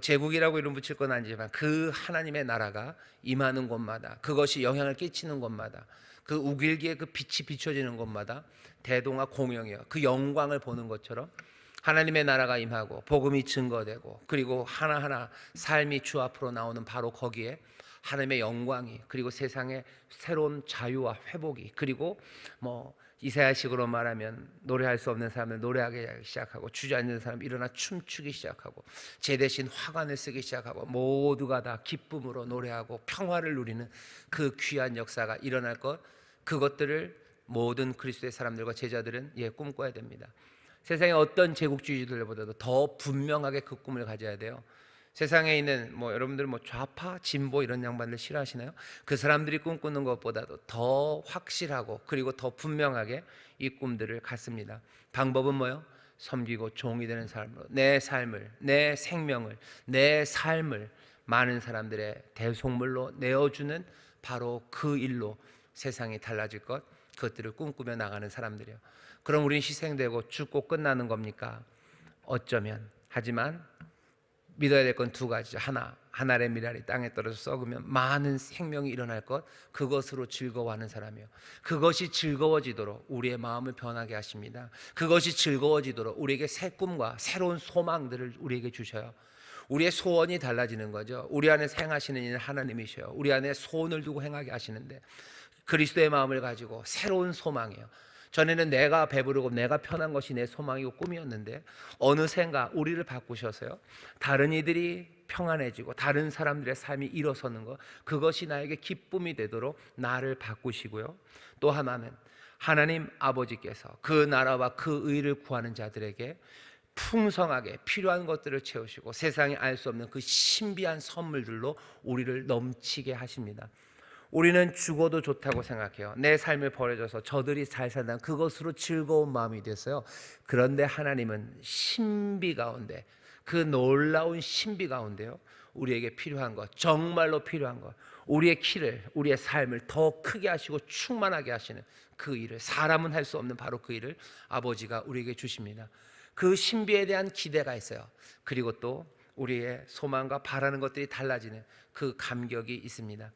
제국이라고 이름 붙일 건 아니지만 그 하나님의 나라가 임하는 곳마다, 그것이 영향을 끼치는 곳마다, 그 우길기에 그 빛이 비춰지는 곳마다 대동아 공영이요, 그 영광을 보는 것처럼 하나님의 나라가 임하고 복음이 증거되고, 그리고 하나하나 삶이 주 앞으로 나오는 바로 거기에 하나님의 영광이, 그리고 세상의 새로운 자유와 회복이, 그리고 이사야식으로 말하면 노래할 수 없는 사람은 노래하기 시작하고, 주저앉는 사람 일어나 춤추기 시작하고, 제 대신 화관을 쓰기 시작하고, 모두가 다 기쁨으로 노래하고 평화를 누리는 그 귀한 역사가 일어날 것, 그것들을 모든 그리스도의 사람들과 제자들은 꿈꿔야 됩니다. 세상의 어떤 제국주의들보다도 더 분명하게 그 꿈을 가져야 돼요. 세상에 있는 여러분들 좌파, 진보 이런 양반들 싫어하시나요? 그 사람들이 꿈꾸는 것보다도 더 확실하고 그리고 더 분명하게 이 꿈들을 갖습니다. 방법은 뭐예요? 섬기고 종이 되는 삶으로 내 삶을, 내 생명을, 내 삶을 많은 사람들의 대속물로 내어주는 바로 그 일로 세상이 달라질 것, 그것들을 꿈꾸며 나가는 사람들이에요. 그럼 우리는 희생되고 죽고 끝나는 겁니까? 어쩌면. 하지만 믿어야 될 건 두 가지죠. 한 알의 밀알이 땅에 떨어져 썩으면 많은 생명이 일어날 것, 그것으로 즐거워하는 사람이요. 그것이 즐거워지도록 우리의 마음을 변하게 하십니다. 그것이 즐거워지도록 우리에게 새 꿈과 새로운 소망들을 우리에게 주셔요. 우리의 소원이 달라지는 거죠. 우리 안에 행하시는 이는 하나님이셔요. 우리 안에 소원을 두고 행하게 하시는데 그리스도의 마음을 가지고 새로운 소망이에요. 전에는 내가 배부르고 내가 편한 것이 내 소망이고 꿈이었는데 어느샌가 우리를 바꾸셔서요, 다른 이들이 평안해지고 다른 사람들의 삶이 일어서는 것, 그것이 나에게 기쁨이 되도록 나를 바꾸시고요. 또 하나는 하나님 아버지께서 그 나라와 그 의를 구하는 자들에게 풍성하게 필요한 것들을 채우시고 세상이 알 수 없는 그 신비한 선물들로 우리를 넘치게 하십니다. 우리는 죽어도 좋다고 생각해요. 내 삶을 버려줘서 저들이 잘 산다는 그것으로 즐거운 마음이 됐어요. 그런데 하나님은 신비 가운데, 그 놀라운 신비 가운데요, 우리에게 필요한 것, 정말로 필요한 것, 우리의 키를, 우리의 삶을 더 크게 하시고 충만하게 하시는 그 일을, 사람은 할 수 없는 바로 그 일을 아버지가 우리에게 주십니다. 그 신비에 대한 기대가 있어요. 그리고 또 우리의 소망과 바라는 것들이 달라지는 그 감격이 있습니다.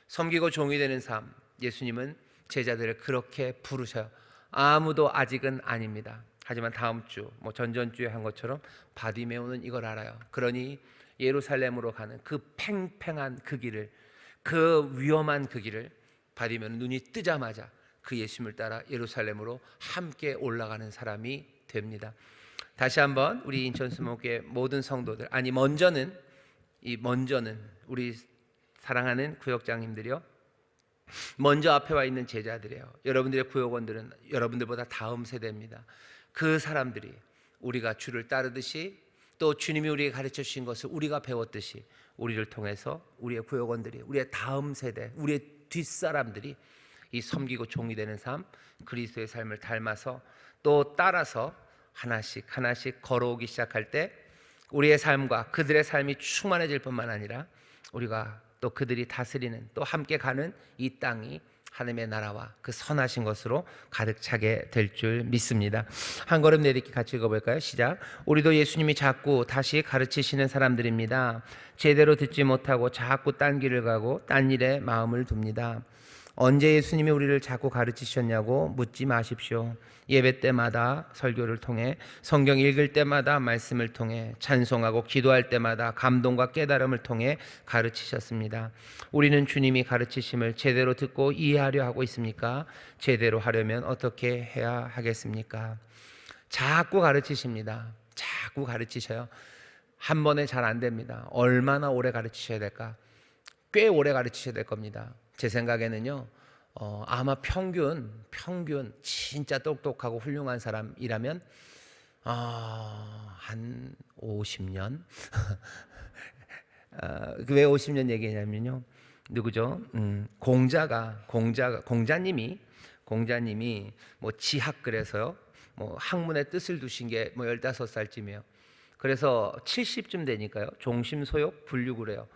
섬기고 종이 되는 삶, 예수님은 제자들을 그렇게 부르셔요. 아무도 아직은 아닙니다. 하지만 다음 주, 전전주에 한 것처럼 바디메오는 이걸 알아요. 그러니 예루살렘으로 가는 그 팽팽한 그 길을, 그 위험한 그 길을 바디메오는 눈이 뜨자마자 그 예수님을 따라 예루살렘으로 함께 올라가는 사람이 됩니다. 다시 한번 우리 인천수목교회 모든 성도들, 아니 먼저는 우리 사랑하는 구역장님들이요, 먼저 앞에 와 있는 제자들이에요. 여러분들의 구역원들은 여러분들보다 다음 세대입니다. 그 사람들이 우리가 주를 따르듯이 또 주님이 우리에게 가르쳐 주신 것을 우리가 배웠듯이 우리를 통해서 우리의 구역원들이, 우리의 다음 세대, 우리의 뒷사람들이 이 섬기고 종이 되는 삶, 그리스도의 삶을 닮아서 또 따라서 하나씩 하나씩 걸어오기 시작할 때 우리의 삶과 그들의 삶이 충만해질 뿐만 아니라 우리가 또 그들이 다스리는, 또 함께 가는 이 땅이 하나님의 나라와 그 선하신 것으로 가득 차게 될 줄 믿습니다. 한 걸음 내딛기 같이 읽어볼까요? 시작. 우리도 예수님이 자꾸 다시 가르치시는 사람들입니다. 제대로 듣지 못하고 자꾸 딴 길을 가고 딴 일에 마음을 둡니다. 언제 예수님이 우리를 자꾸 가르치셨냐고 묻지 마십시오. 예배 때마다, 설교를 통해, 성경 읽을 때마다, 말씀을 통해, 찬송하고 기도할 때마다 감동과 깨달음을 통해 가르치셨습니다. 우리는 주님이 가르치심을 제대로 듣고 이해하려 하고 있습니까? 제대로 하려면 어떻게 해야 하겠습니까? 자꾸 가르치십니다. 자꾸 가르치셔요. 한 번에 잘 안 됩니다. 얼마나 오래 가르치셔야 될까? 꽤 오래 가르치셔야 될 겁니다. 제 생각에는요, 아마 평균 진짜 똑똑하고 훌륭한 사람이라면 한 50년. 왜 50년 얘기냐면요, 누구죠? 공자님이 지학글에서요, 학문의 뜻을 두신 게 15살쯤이에요. 그래서 70쯤 되니까요, 종심소욕 불육을 해요.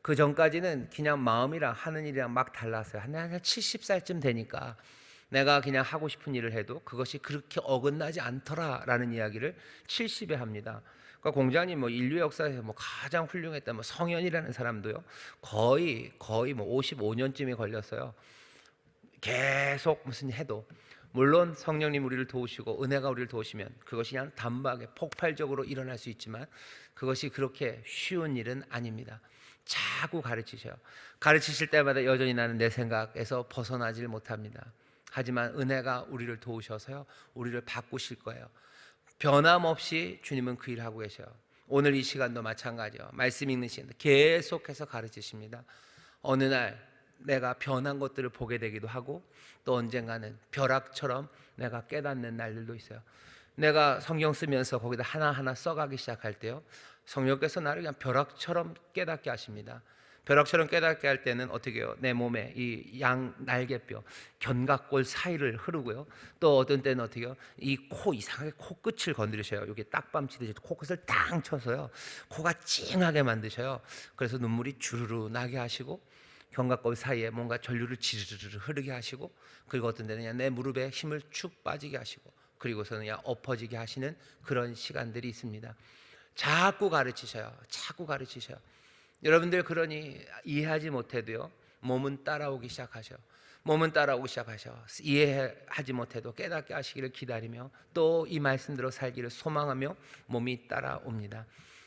그 전까지는 그냥 마음이랑 하는 일이랑 막 달랐어요. 한 70살쯤 되니까 내가 그냥 하고 싶은 일을 해도 그것이 그렇게 어긋나지 않더라라는 이야기를 70에 합니다. 그러니까 공자님 인류 역사에서 가장 훌륭했던 성현이라는 사람도요, 거의 55년쯤이 걸렸어요. 계속 무슨 해도, 물론 성령님 우리를 도우시고 은혜가 우리를 도우시면 그것이 그냥 단박에 폭발적으로 일어날 수 있지만 그것이 그렇게 쉬운 일은 아닙니다. 자꾸 가르치셔요. 가르치실 때마다 여전히 나는 내 생각에서 벗어나질 못합니다. 하지만 은혜가 우리를 도우셔서요, 우리를 바꾸실 거예요. 변함없이 주님은 그 일을 하고 계셔요. 오늘 이 시간도 마찬가지요. 말씀 읽는 시간 계속해서 가르치십니다. 어느 날 내가 변한 것들을 보게 되기도 하고 또 언젠가는 벼락처럼 내가 깨닫는 날들도 있어요. 내가 성경 쓰면서 거기다 하나하나 써가기 시작할 때요, 성령께서 나를 그냥 벼락처럼 깨닫게 하십니다. 벼락처럼 깨닫게 할 때는 어떻게 해요? 내 몸에 이 양 날개뼈, 견갑골 사이를 흐르고요. 또 어떤 때는 어떻게 해요? 이 코 이상하게 코끝을 건드리셔요. 여기 딱밤치듯이 코끝을 탕 쳐서요. 코가 찡하게 만드셔요. 그래서 눈물이 주르르 나게 하시고 견갑골 사이에 뭔가 전류를 지르르 흐르게 하시고, 그리고 어떤 때는 그냥 내 무릎에 힘을 축 빠지게 하시고, 그리고서는 그냥 엎어지게 하시는 그런 시간들이 있습니다. 자꾸 가르치셔요. 자꾸 가르치셔요. 여러분들 그러니 이해하지 못해도요, 몸은 따라오기 시작하셔. 몸은 따라오기 시작하셔. 이해하지 못해도 깨닫게 하시기를 기다리며 또 이 말씀대로 살기를 소망하며 몸이 따라옵니다.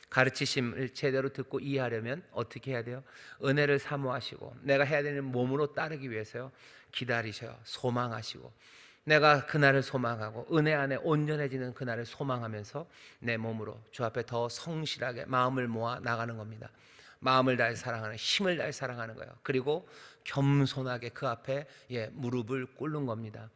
가르치심을 제대로 듣고 이해하려면 어떻게 해야 돼요? 은혜를 사모하시고 내가 해야 되는 몸으로 따르기 위해서요, 기다리셔요. 소망하시고 내가 그날을 소망하고 은혜 안에 온전해지는 그날을 소망하면서 내 몸으로 주 앞에 더 성실하게 마음을 모아 나가는 겁니다. 마음을 다해 사랑하는, 힘을 다해 사랑하는 거예요. 그리고 겸손하게 그 앞에 무릎을 꿇는 겁니다.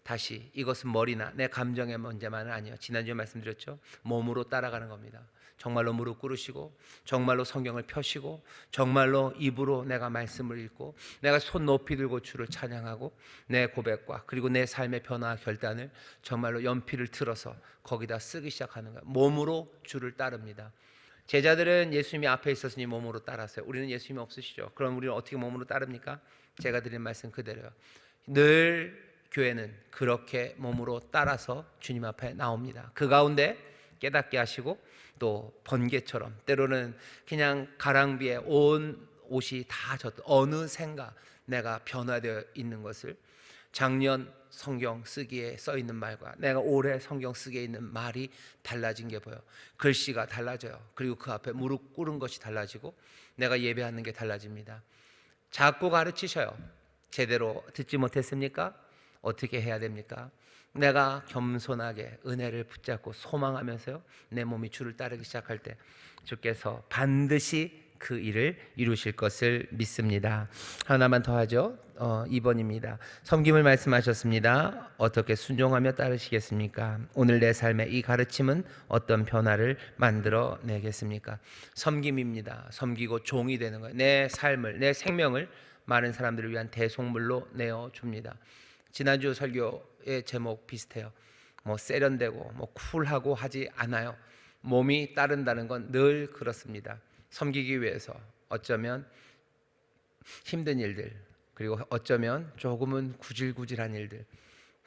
다시 이것은 머리나 내 감정의 문제만은 아니에요. 지난주에 말씀드렸죠. 몸으로 따라가는 겁니다. 정말로 무릎 꿇으시고 정말로 성경을 펴시고 정말로 입으로 내가 말씀을 읽고 내가 손 높이 들고 주를 찬양하고 내 고백과 그리고 내 삶의 변화 결단을 정말로 연필을 틀어서 거기다 쓰기 시작하는 거예요. 몸으로 주를 따릅니다. 제자들은 예수님이 앞에 있었으니 몸으로 따랐어요. 우리는 예수님이 없으시죠. 그럼 우리는 어떻게 몸으로 따릅니까? 제가 드린 말씀 그대로요. 늘 교회는 그렇게 몸으로 따라서 주님 앞에 나옵니다. 그 가운데 깨닫게 하시고 또 번개처럼 때로는 그냥 가랑비에 온 옷이 다 젖던 어느샌가 내가 변화되어 있는 것을 작년 성경 쓰기에 써 있는 말과 내가 올해 성경 쓰기에 있는 말이 달라진 게 보여. 글씨가 달라져요. 그리고 그 앞에 무릎 꿇은 것이 달라지고 내가 예배하는 게 달라집니다. 자꾸 가르치셔요. 제대로 듣지 못했습니까? 어떻게 해야 됩니까? 내가 겸손하게 은혜를 붙잡고 소망하면서요, 내 몸이 주를 따르기 시작할 때 주께서 반드시 그 일을 이루실 것을 믿습니다. 하나만 더 하죠. 2번입니다. 섬김을 말씀하셨습니다. 어떻게 순종하며 따르시겠습니까? 오늘 내 삶의 이 가르침은 어떤 변화를 만들어 내겠습니까? 섬김입니다. 섬기고 종이 되는 거예요. 내 삶을, 내 생명을 많은 사람들을 위한 대속물로 내어줍니다. 지난주 설교의 제목 비슷해요. 뭐 세련되고 뭐 쿨하고 하지 않아요. 몸이 따른다는 건 늘 그렇습니다. 섬기기 위해서 어쩌면 힘든 일들, 그리고 어쩌면 조금은 구질구질한 일들,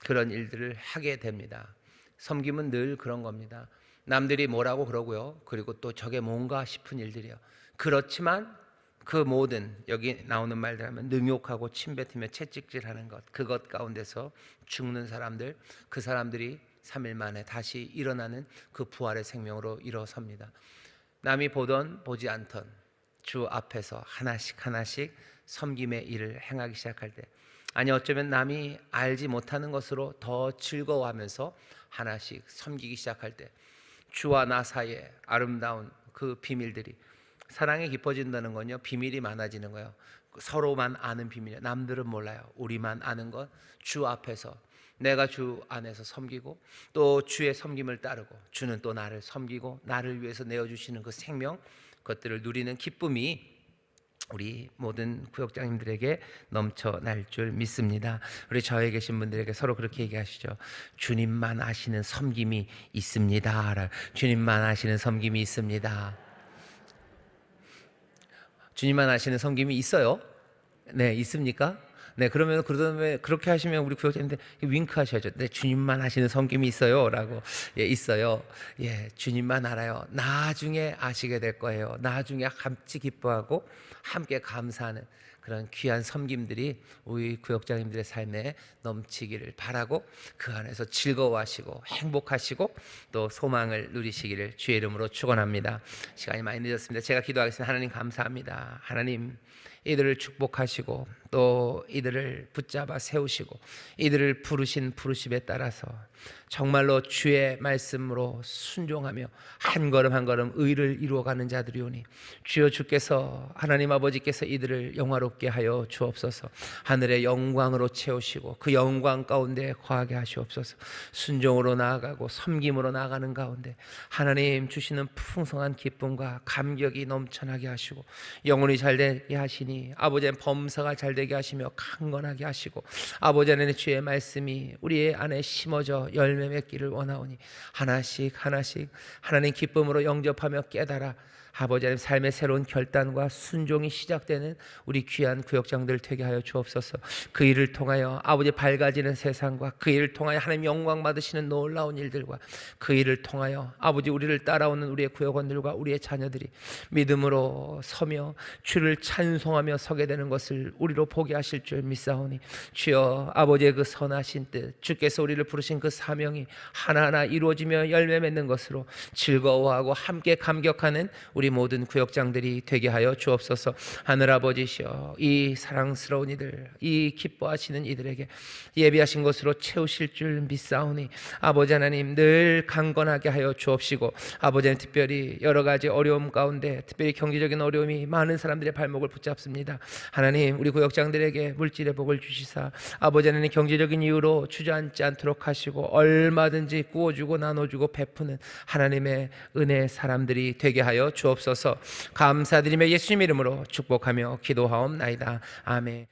그런 일들을 하게 됩니다. 섬김은 늘 그런 겁니다. 남들이 뭐라고 그러고요, 그리고 또 저게 뭔가 싶은 일들이요. 그렇지만 그 모든 여기 나오는 말들 하면 능욕하고 침뱉으며 채찍질하는 것, 그것 가운데서 죽는 사람들, 그 사람들이 3일 만에 다시 일어나는 그 부활의 생명으로 일어섭니다. 남이 보던 보지 않던 주 앞에서 하나씩 하나씩 섬김의 일을 행하기 시작할 때, 아니 어쩌면 남이 알지 못하는 것으로 더 즐거워하면서 하나씩 섬기기 시작할 때 주와 나 사이에 아름다운 그 비밀들이, 사랑이 깊어진다는 건요, 비밀이 많아지는 거예요. 서로만 아는 비밀이에요. 남들은 몰라요. 우리만 아는 것, 주 앞에서 내가 주 안에서 섬기고 또 주의 섬김을 따르고 주는 또 나를 섬기고 나를 위해서 내어주시는 그 생명, 그것들을 누리는 기쁨이 우리 모든 구역장님들에게 넘쳐날 줄 믿습니다. 우리 저에 계신 분들에게 서로 그렇게 얘기하시죠. 주님만 아시는 섬김이 있습니다. 주님만 아시는 섬김이 있습니다. 주님만 아시는 섬김이 있어요? 네, 있습니까? 네, 그러면 그렇게 하시면 우리 구역자님들 윙크 하셔야죠. 네, 주님만 아시는 섬김이 있어요라고. 예, 있어요. 예, 주님만 알아요. 나중에 아시게 될 거예요. 나중에 같이 기뻐하고 함께 감사하는 그런 귀한 섬김들이 우리 구역장님들의 삶에 넘치기를 바라고 그 안에서 즐거워하시고 행복하시고 또 소망을 누리시기를 주의 이름으로 축원합니다. 시간이 많이 늦었습니다. 제가 기도하겠습니다. 하나님 감사합니다. 하나님 이들을 축복하시고 또 이들을 붙잡아 세우시고 이들을 부르신 부르심에 따라서 정말로 주의 말씀으로 순종하며 한 걸음 한 걸음 의를 이루어가는 자들이오니 주여, 주께서 하나님 아버지께서 이들을 영화롭게 하여 주옵소서. 하늘의 영광으로 채우시고 그 영광 가운데 거하게 하시옵소서. 순종으로 나아가고 섬김으로 나아가는 가운데 하나님 주시는 풍성한 기쁨과 감격이 넘쳐나게 하시고 영혼이 잘되게 하시니 아버지의 범사가 잘되게 하시며 강건하게 하시고 아버지 안에 주의 말씀이 우리 안에 심어져 열매 맺기를 원하오니 하나씩 하나씩 하나님 기쁨으로 영접하며 깨달아 아버지 하나님 삶의 새로운 결단과 순종이 시작되는 우리 귀한 구역장들 되게 하여 주옵소서. 그 일을 통하여 아버지 밝아지는 세상과 그 일을 통하여 하나님 영광 받으시는 놀라운 일들과 그 일을 통하여 아버지 우리를 따라오는 우리의 구역원들과 우리의 자녀들이 믿음으로 서며 주를 찬송하며 서게 되는 것을 우리로 보게 하실 줄 믿사오니 주여, 아버지의 그 선하신 뜻, 주께서 우리를 부르신 그 사명이 하나하나 이루어지며 열매 맺는 것으로 즐거워하고 함께 감격하는 우리 모든 구역장들이 되게 하여 주옵소서. 하늘아버지시여, 이 사랑스러운 이들, 이 기뻐하시는 이들에게 예비하신 것으로 채우실 줄 믿사오니 아버지 하나님 늘 강건하게 하여 주옵시고 아버지는 특별히 여러 가지 어려움 가운데 특별히 경제적인 어려움이 많은 사람들의 발목을 붙잡습니다. 하나님 우리 구역장들에게 물질의 복을 주시사 아버지 하나님 경제적인 이유로 주저앉지 않도록 하시고 얼마든지 구워주고 나눠주고 베푸는 하나님의 은혜의 사람들이 되게 하여 주옵소서. 감사드리며 예수님 이름으로 축복하며 기도하옵나이다. 아멘.